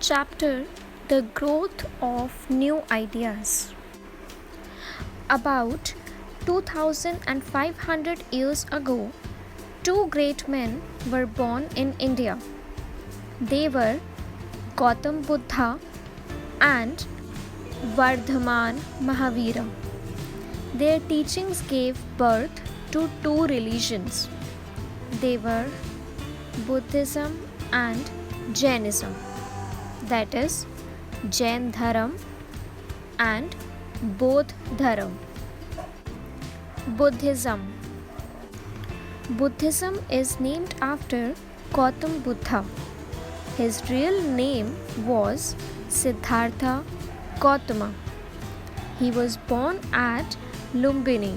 chapter, The Growth of New Ideas. About 2500 years ago, two great men were born in India. They were Gautam Buddha and Vardhaman Mahavira. Their teachings gave birth to two religions. They were Buddhism and Jainism, that is, Jain Dharam and Bodh Dharam. Buddhism. Buddhism is named after Gautam Buddha. His real name was Siddhartha Gautama. He was born at Lumbini.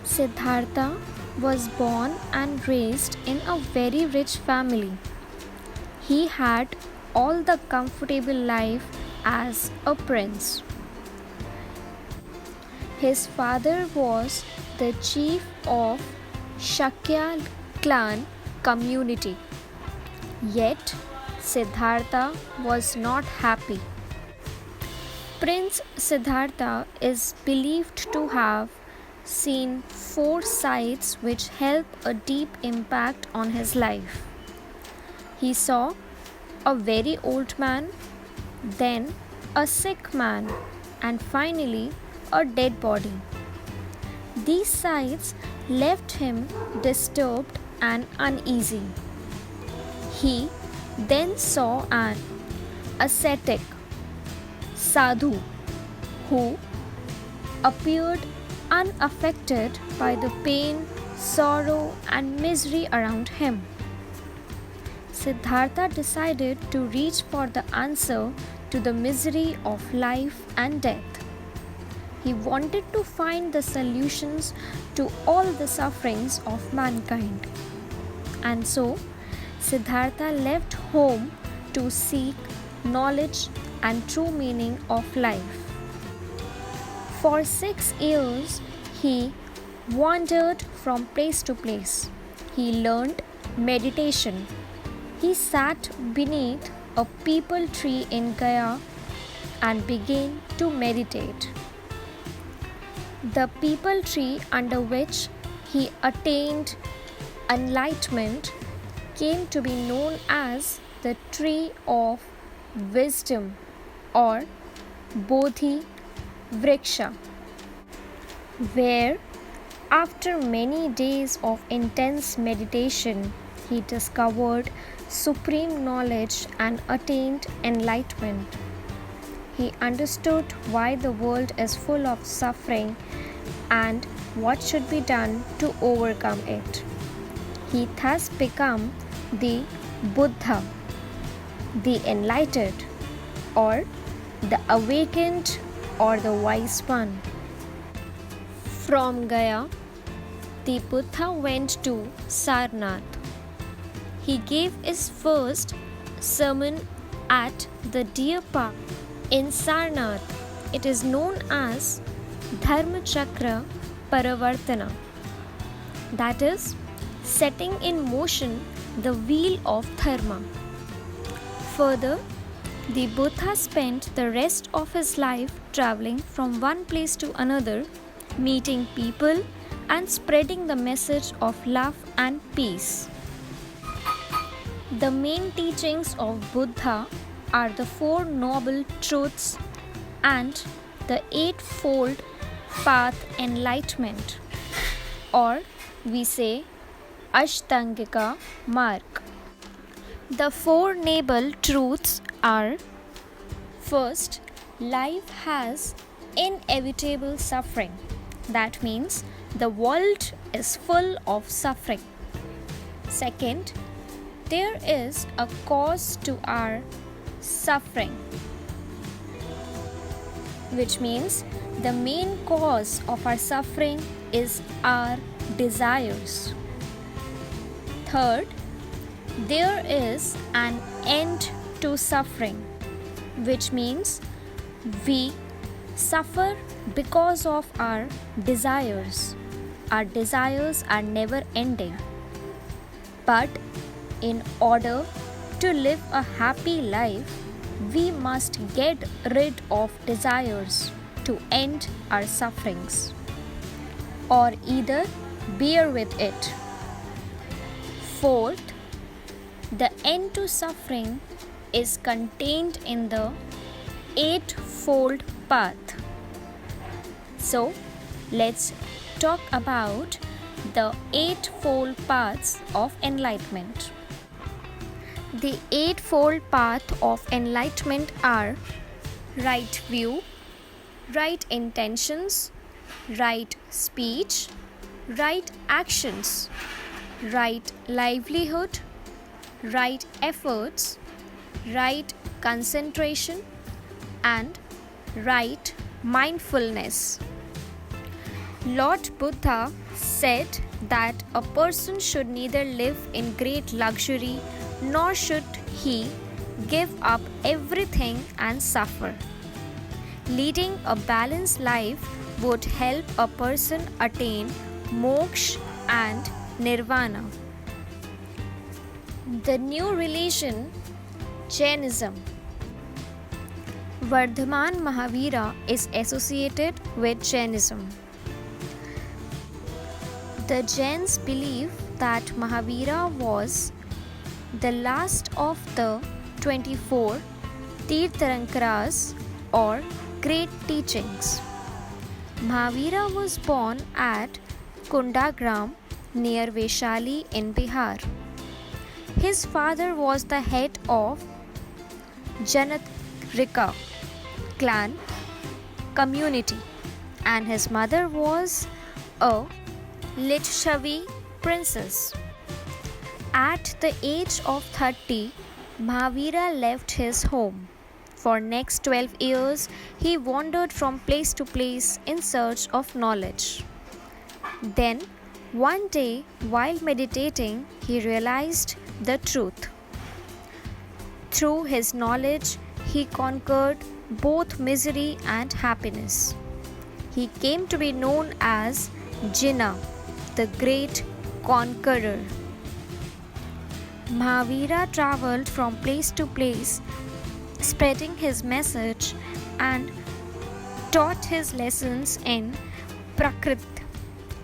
Siddhartha was born and raised in a very rich family. He had all the comfortable life as a prince. His father was the chief of Shakya clan community. Yet Siddhartha was not happy. Prince Siddhartha is believed to have seen four sights which help a deep impact on his life. He saw a very old man, then a sick man, and finally a dead body. These sights left him disturbed and uneasy. He then saw an ascetic, sadhu, who appeared unaffected by the pain, sorrow, and misery around him. Siddhartha decided to reach for the answer to the misery of life and death. He wanted to find the solutions to all the sufferings of mankind. And so, Siddhartha left home to seek knowledge and true meaning of life. For 6 years, he wandered from place to place. He learned meditation. He sat beneath a peepal tree in Gaya and began to meditate. The peepal tree under which he attained enlightenment came to be known as the tree of wisdom or Bodhi Vriksha, where after many days of intense meditation he discovered supreme knowledge and attained enlightenment. He understood why the world is full of suffering and what should be done to overcome it. He thus became the Buddha, the enlightened, or the awakened, or the wise one. From Gaya, the Buddha went to Sarnath. He gave his first sermon at the Deer Park in Sarnath. It is known as Dharma Chakra Paravartana, that is, setting in motion the wheel of dharma. Further, the Buddha spent the rest of his life traveling from one place to another, meeting people and spreading the message of love and peace. The main teachings of Buddha are the Four Noble Truths and the Eightfold Path Enlightenment, or we say Ashtangika Marg. The Four Noble Truths are: first, life has inevitable suffering. That means the world is full of suffering. Second, there is a cause to our suffering, which means the main cause of our suffering is our desires. Third, there is an end to suffering, which means we suffer because of our desires. Our desires are never ending. But in order To live a happy life, we must get rid of desires to end our sufferings, or either bear with it. Fourth, the end to suffering is contained in the Eightfold Path. So, let's talk about the Eightfold Paths of Enlightenment. The Eightfold Path of Enlightenment are right view, right intentions, right speech, right actions, right livelihood, right efforts, right concentration, and right mindfulness. Lord Buddha said that a person should neither live in great luxury nor should he give up everything and suffer. Leading a balanced life would help a person attain moksha and nirvana. The new religion, Jainism. Vardhaman Mahavira is associated with Jainism. The Jains believe that Mahavira was the last of the 24 Tirthankaras or great teachings. Mahavira was born at Kundagram near Vaishali in Bihar. His father was the head of Janatrika clan community and his mother was a Lichhavi princess. At the age of 30, Mahavira left his home. For next 12 years, he wandered from place to place in search of knowledge. Then, one day, while meditating, he realized the truth. Through his knowledge, he conquered both misery and happiness. He came to be known as Jinnah, the great conqueror. Mahavira traveled from place to place, spreading his message and taught his lessons in Prakrit,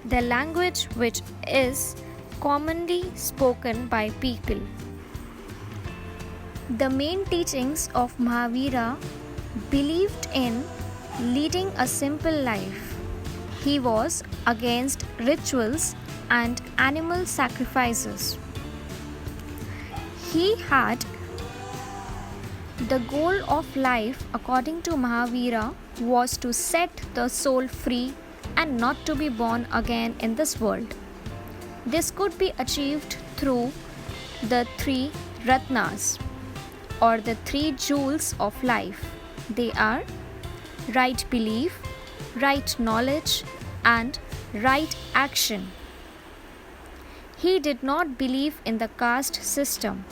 the language which is commonly spoken by people. The main teachings of Mahavira believed in leading a simple life. He was against rituals and animal sacrifices. He had the goal of life, according to Mahavira, was to set the soul free and not to be born again in this world. This could be achieved through the three Ratnas or the three jewels of life. They are right belief, right knowledge, and right action. He did not believe in the caste system.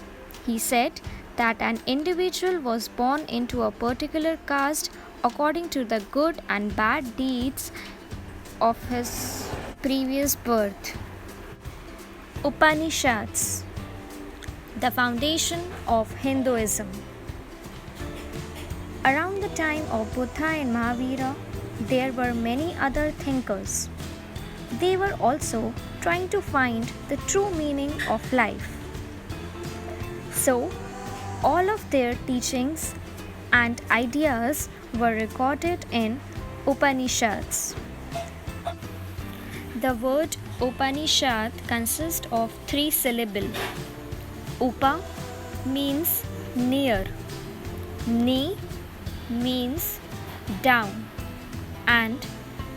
He said that an individual was born into a particular caste according to the good and bad deeds of his previous birth. Upanishads, the foundation of Hinduism. Around the time of Buddha and Mahavira, there were many other thinkers. They were also trying to find the true meaning of life. So, all of their teachings and ideas were recorded in Upanishads. The word Upanishad consists of three syllables. Upa means near, Ni means down, and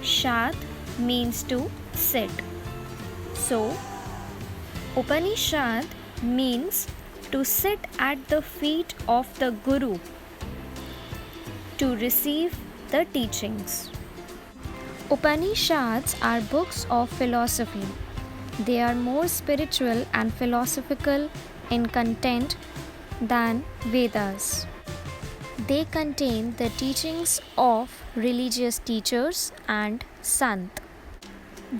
Shad means to sit. So, Upanishad means to sit at the feet of the Guru to receive the teachings. Upanishads are books of philosophy. They are more spiritual and philosophical in content than Vedas. They contain the teachings of religious teachers and Sant.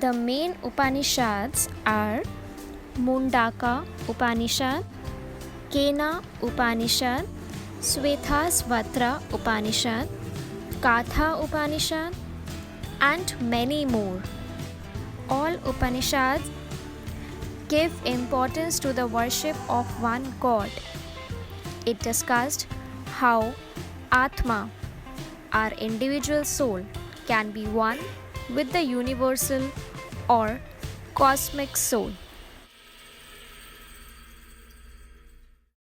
The main Upanishads are Mundaka Upanishad, Kena Upanishad, Svetasvatra Upanishad, Katha Upanishad, and many more. All Upanishads give importance to the worship of one God. It discussed how Atma, our individual soul, can be one with the universal or cosmic soul.